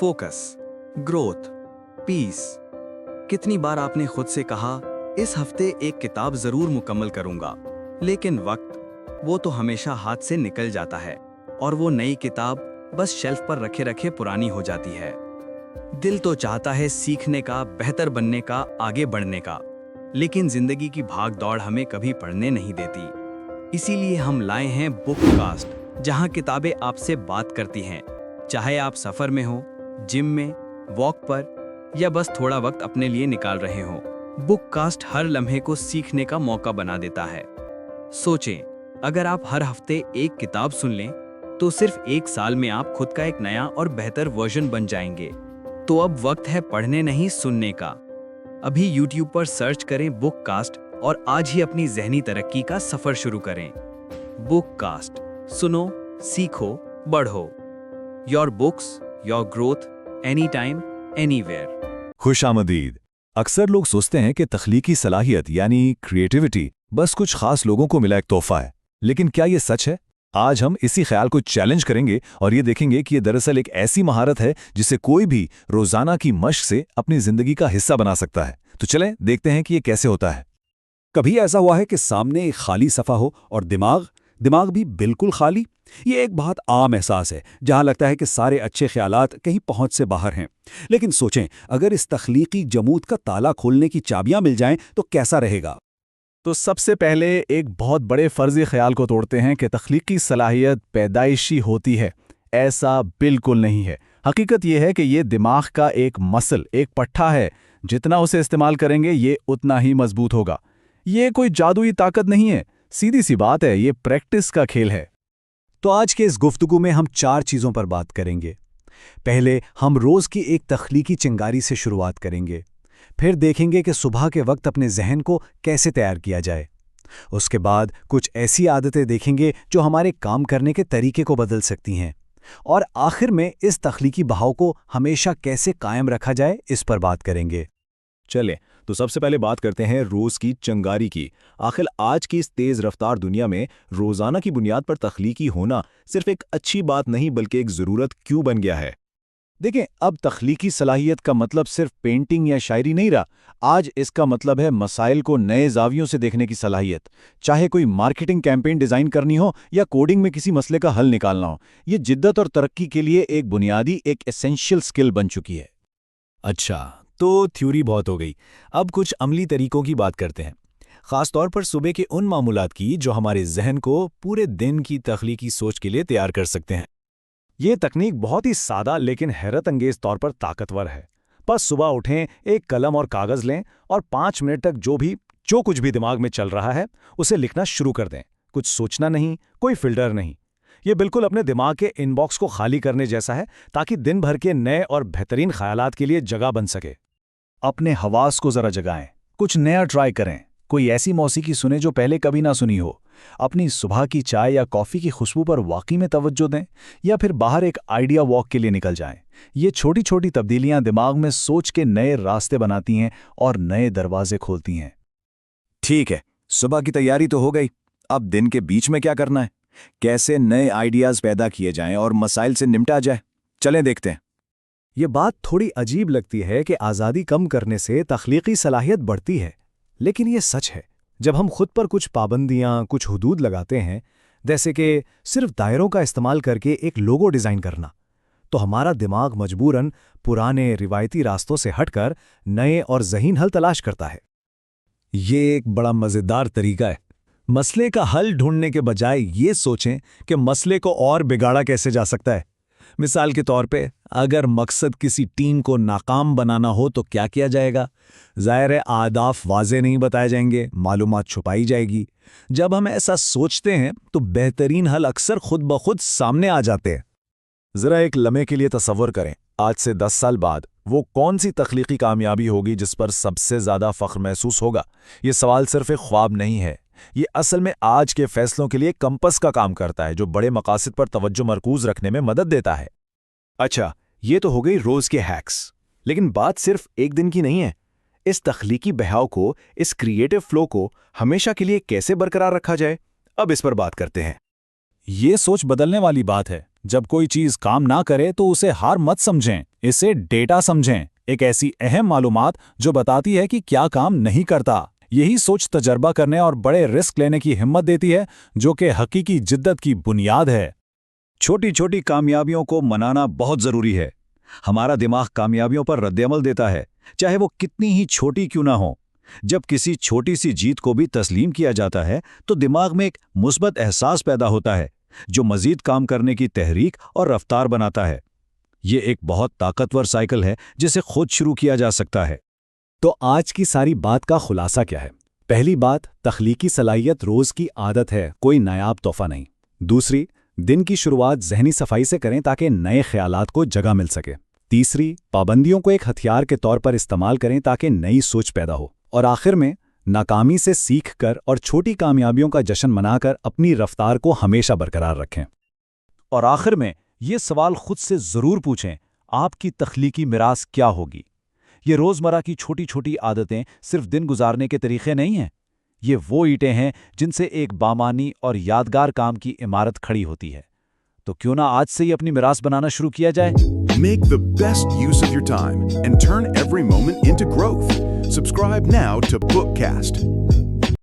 Focus, growth, piece. कितनी बार आपने खुद से कहा, इस हफ्ते एक किताब जरूर मुकम्मल करूंगा, लेकिन वक्त वो तो हमेशा हाथ से निकल जाता है और वो नई किताब बस शेल्फ पर रखे रखे पुरानी हो जाती है। दिल तो चाहता है सीखने का, बेहतर बनने का, आगे बढ़ने का, लेकिन जिंदगी की भाग दौड़ हमें कभी पढ़ने नहीं देती। इसीलिए हम लाए हैं बुक कास्ट, जहां किताबें आपसे बात करती हैं। चाहे आप सफर में हो, जिम में, वॉक पर या बस थोड़ा वक्त अपने लिए निकाल रहे हो, बुक कास्ट हर लम्हे को सीखने का मौका बना देता है। सोचें, अगर आप हर हफ्ते एक किताब सुन लें तो सिर्फ 1 साल में आप खुद का एक नया और बेहतर वर्जन बन जाएंगे। तो अब वक्त है पढ़ने नहीं, सुनने का। अभी YouTube पर सर्च करें बुक कास्ट और आज ही अपनी ज़हनी तरक्की का सफर शुरू करें। बुक कास्ट, सुनो, सीखो, बढ़ो। Your books, your growth, any time, anywhere. खुशामदीद। अक्सर लोग सोचते हैं कि तख्लीकी सलाहियत यानी क्रिएटिविटी बस कुछ खास लोगों को मिला एक तोहफा है, लेकिन क्या ये सच है? आज हम इसी ख्याल को चैलेंज करेंगे और ये देखेंगे कि ये दरअसल एक ऐसी महारत है जिसे कोई भी रोजाना की मशक से अपनी जिंदगी का हिस्सा बना सकता है। तो चलें देखते हैं कि ये कैसे होता है। कभी ऐसा हुआ है कि सामने एक खाली सफ़ा हो और दिमाग भी बिल्कुल खाली? ये एक बहुत आम एहसास है, जहां लगता है कि सारे अच्छे ख्यालात कहीं पहुंच से बाहर हैं। लेकिन सोचें, अगर इस तख्लीकी जमूद का ताला खोलने की चाबियां मिल जाएं तो कैसा रहेगा? तो सबसे पहले एक बहुत बड़े फर्जी ख्याल को तोड़ते हैं कि तख्लीकी सलाहियत पैदाइशी होती है। ऐसा बिल्कुल नहीं है। हकीकत यह है कि ये दिमाग का एक मसल, एक पट्ठा है। जितना उसे इस्तेमाल करेंगे ये उतना ही मजबूत होगा। ये कोई जादुई ताकत नहीं है, सीधी सी बात है, ये प्रैक्टिस का खेल है। तो आज के इस गुफ्तगू में हम 4 चीज़ों पर बात करेंगे। पहले हम रोज़ की एक तख्लीकी चिंगारी से शुरुआत करेंगे। फिर देखेंगे कि सुबह के वक्त अपने जहन को कैसे तैयार किया जाए। उसके बाद कुछ ऐसी आदतें देखेंगे जो हमारे काम करने के तरीके को बदल सकती हैं। और आखिर में इस तख्लीकी बहाव को हमेशा कैसे कायम रखा जाए, इस पर बात करेंगे। चलें, तो सबसे पहले बात करते हैं रोज़ की चिंगारी की। आखिर आज की इस तेज़ रफ्तार दुनिया में रोज़ाना की बुनियाद पर तख्लीकी होना सिर्फ एक अच्छी बात नहीं बल्कि एक ज़रूरत क्यों बन गया है। देखें, अब तख्लीकी सलाहियत का मतलब सिर्फ पेंटिंग या शायरी नहीं रहा। आज इसका मतलब है मसाइल को नए जावियों से देखने की सलाहियत। चाहे कोई मार्केटिंग कैंपेन डिज़ाइन करनी हो या कोडिंग में किसी मसले का हल निकालना हो, ये जिद्दत और तरक्की के लिए एक बुनियादी, एक एसेंशियल स्किल बन चुकी है। अच्छा, तो थ्योरी बहुत हो गई। अब कुछ अमली तरीकों की बात करते हैं, ख़ास तौर पर सुबह के उन मामूलात की जो हमारे जहन को पूरे दिन की तख्लीकी सोच के लिए तैयार कर सकते हैं। ये तकनीक बहुत ही सादा लेकिन हैरत अंगेज तौर पर ताकतवर है। बस सुबह उठें, एक कलम और कागज़ लें और 5 मिनट तक जो कुछ भी दिमाग में चल रहा है उसे लिखना शुरू कर दें। कुछ सोचना नहीं, कोई फिल्टर नहीं। ये बिल्कुल अपने दिमाग के इनबॉक्स को खाली करने जैसा है, ताकि दिन भर के नए और बेहतरीन ख्यालात के लिए जगह बन सके। अपने हवास को ज़रा जगाएं, कुछ नया ट्राई करें। कोई ऐसी मौसीकी सुने जो पहले कभी ना सुनी हो। अपनी सुबह की चाय या कॉफ़ी की खुशबू पर वाकई में तवज्जो दें, या फिर बाहर एक आइडिया वॉक के लिए निकल जाएं। ये छोटी छोटी तब्दीलियां दिमाग में सोच के नए रास्ते बनाती हैं और नए दरवाजे खोलती हैं। ठीक है, सुबह की तैयारी तो हो गई। अब दिन के बीच में क्या करना है? कैसे नए आइडियाज़ पैदा किए जाएं और मसाइल से निपटा जाए? चलें देखते हैं। ये बात थोड़ी अजीब लगती है कि आज़ादी कम करने से तख्लीकी सलाहियत बढ़ती है, लेकिन ये सच है। जब हम खुद पर कुछ पाबंदियां, कुछ हुदूद लगाते हैं, जैसे कि सिर्फ दायरों का इस्तेमाल करके एक लोगो डिज़ाइन करना, तो हमारा दिमाग मजबूरन पुराने रिवायती रास्तों से हटकर नए और ज़हीन हल तलाश करता है। ये एक बड़ा मज़ेदार तरीका है। मसले का हल ढूंढने के बजाय ये सोचें कि मसले को और बिगाड़ा कैसे जा सकता है। मिसाल के तौर पे, अगर मकसद किसी टीम को नाकाम बनाना हो तो क्या किया जाएगा? ज़ाहिर है, आदाफ वाज़े नहीं बताए जाएंगे, मालूमात छुपाई जाएगी। जब हम ऐसा सोचते हैं तो बेहतरीन हल अक्सर खुद ब खुद सामने आ जाते हैं। ज़रा एक लम्हे के लिए तसव्वुर करें, आज से 10 साल बाद वो कौन सी तख्लीकी कामयाबी होगी जिस पर सबसे ज़्यादा फ़ख्र महसूस होगा? ये सवाल सिर्फ एक ख्वाब नहीं है, ये असल में आज के फैसलों के लिए कंपस का काम करता है, जो बड़े मकासद पर तवज्जो मरकूज रखने में मदद देता है। अच्छा, ये तो हो गई रोज़ के हैक्स, लेकिन बात सिर्फ एक दिन की नहीं है। इस तख्लीकी बहाव को, इस क्रिएटिव फ्लो को हमेशा के लिए कैसे बरकरार रखा जाए, अब इस पर बात करते हैं। ये सोच बदलने वाली बात है। جب کوئی چیز کام نہ کرے تو اسے ہار مت سمجھیں، اسے ڈیٹا سمجھیں، ایک ایسی اہم معلومات جو بتاتی ہے کہ کیا کام نہیں کرتا۔ یہی سوچ تجربہ کرنے اور بڑے رسک لینے کی ہمت دیتی ہے، جو کہ حقیقی جدت کی بنیاد ہے۔ چھوٹی چھوٹی کامیابیوں کو منانا بہت ضروری ہے۔ ہمارا دماغ کامیابیوں پر رد عمل دیتا ہے، چاہے وہ کتنی ہی چھوٹی کیوں نہ ہو۔ جب کسی چھوٹی سی جیت کو بھی تسلیم کیا جاتا ہے تو دماغ میں ایک مثبت احساس پیدا ہوتا ہے جو مزید کام کرنے کی تحریک اور رفتار بناتا ہے۔ یہ ایک بہت طاقتور سائیکل ہے جسے خود شروع کیا جا سکتا ہے۔ تو آج کی ساری بات کا خلاصہ کیا ہے؟ پہلی بات، تخلیقی صلاحیت روز کی عادت ہے، کوئی نایاب تحفہ نہیں۔ دوسری، دن کی شروعات ذہنی صفائی سے کریں تاکہ نئے خیالات کو جگہ مل سکے۔ تیسری، پابندیوں کو ایک ہتھیار کے طور پر استعمال کریں تاکہ نئی سوچ پیدا ہو۔ اور آخر میں، ناکامی سے سیکھ کر اور چھوٹی کامیابیوں کا جشن منا کر اپنی رفتار کو ہمیشہ برقرار رکھیں۔ اور آخر میں یہ سوال خود سے ضرور پوچھیں، آپ کی تخلیقی میراث کیا ہوگی؟ یہ روزمرہ کی چھوٹی چھوٹی عادتیں صرف دن گزارنے کے طریقے نہیں ہیں، یہ وہ اینٹیں ہیں جن سے ایک بامانی اور یادگار کام کی عمارت کھڑی ہوتی ہے۔ تو کیوں نہ آج سے ہی اپنی میراث بنانا شروع کیا جائے؟ Make the best use of your time and turn every moment into growth. Subscribe now to Bookcast.